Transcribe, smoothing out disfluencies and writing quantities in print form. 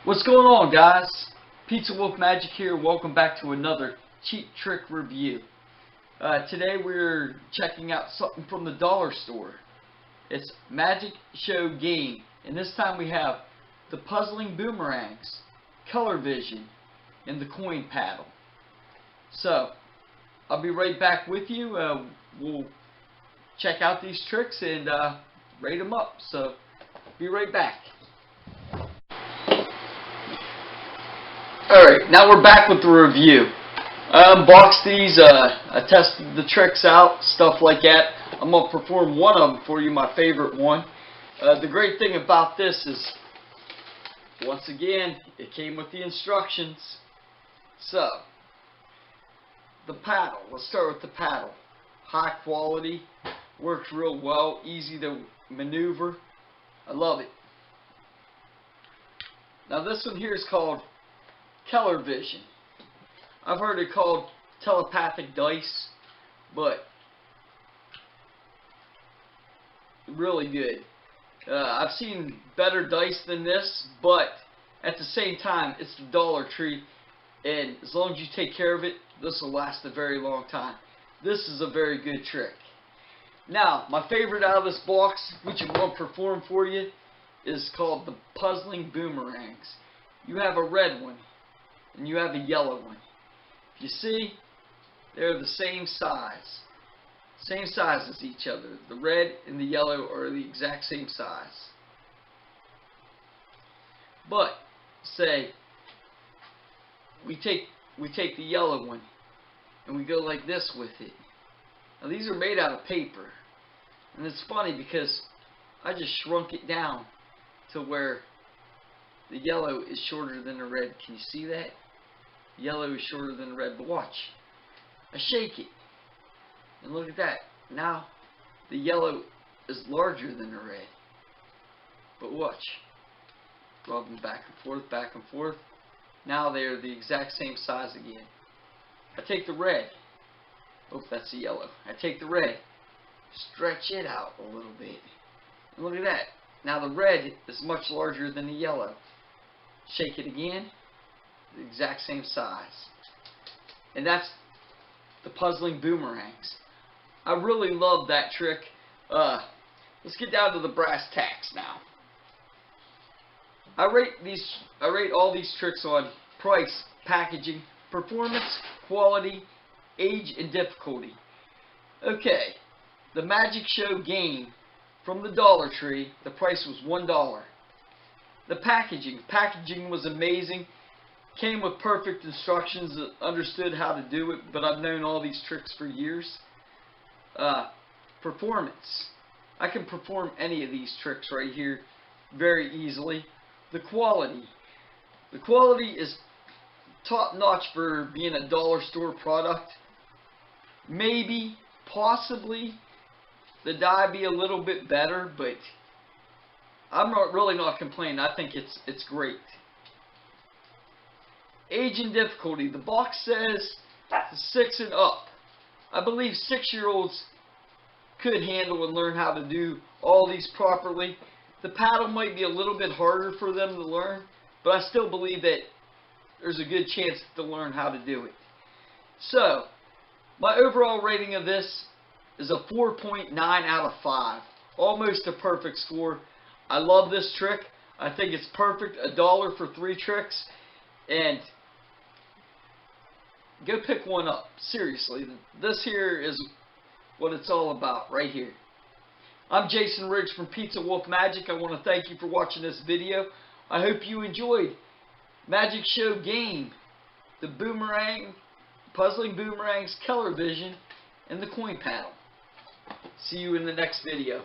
What's going on, guys? Pizza Wolf Magic here. Welcome back to another cheap trick review. Today we're checking out something from the dollar store. It's Magic Show Game, and this time we have the puzzling boomerangs, color vision, and the coin paddle. So I'll be right back with you. We'll check out these tricks and rate them up. So be right back. Alright, now we're back with the review. I unboxed these, I tested the tricks out, stuff like that. I'm going to perform one of them for you, my favorite one. The great thing about this is, once again, it came with the instructions. So, the paddle, let's start with the paddle. High quality, works real well, easy to maneuver. I love it. Now this one here is called Color Vision. I've heard it called Telepathic Dice, but really good. I've seen better dice than this, but at the same time, it's the Dollar Tree, and as long as you take care of it, this will last a very long time. This is a very good trick. Now, my favorite out of this box, which I'm going to perform for you, is called the Puzzling Boomerangs. You have a red one, and you have a yellow one. You see, they're the same size. Same size as each other. The red and the yellow are the exact same size. But, say, we take the yellow one, and we go like this with it. Now these are made out of paper. And it's funny because I just shrunk it down to where the yellow is shorter than the red. Can you see that? Yellow is shorter than the red. But watch. I shake it. And look at that. Now, the yellow is larger than the red. But watch. Rub them back and forth, back and forth. Now they're the exact same size again. I take the red. Oh, that's the yellow. I take the red. Stretch it out a little bit. And look at that. Now the red is much larger than the yellow. Shake it again. The exact same size. And that's the puzzling boomerangs. I really love that trick. Let's get down to the brass tacks now. I rate all these tricks on price, packaging, performance, quality, age, and difficulty. Okay, the Magic Show Game from the Dollar Tree, the price was $1. The packaging was amazing. Came with perfect instructions, understood how to do it, but I've known all these tricks for years. Performance. I can perform any of these tricks right here very easily. The quality. The quality is top notch for being a dollar store product. Maybe, possibly, the die be a little bit better, but I'm really not complaining. I think it's great. Age and difficulty. The box says 6 and up. I believe 6-year-olds could handle and learn how to do all these properly. The paddle might be a little bit harder for them to learn, but I still believe that there's a good chance to learn how to do it. So, my overall rating of this is a 4.9 out of 5. Almost a perfect score. I love this trick. I think it's perfect. $1 for 3 tricks. And go pick one up. Seriously. This here is what it's all about right here. I'm Jason Riggs from Pizza Wolf Magic. I want to thank you for watching this video. I hope you enjoyed Magic Show Game, the puzzling boomerangs, color vision, and the coin paddle. See you in the next video.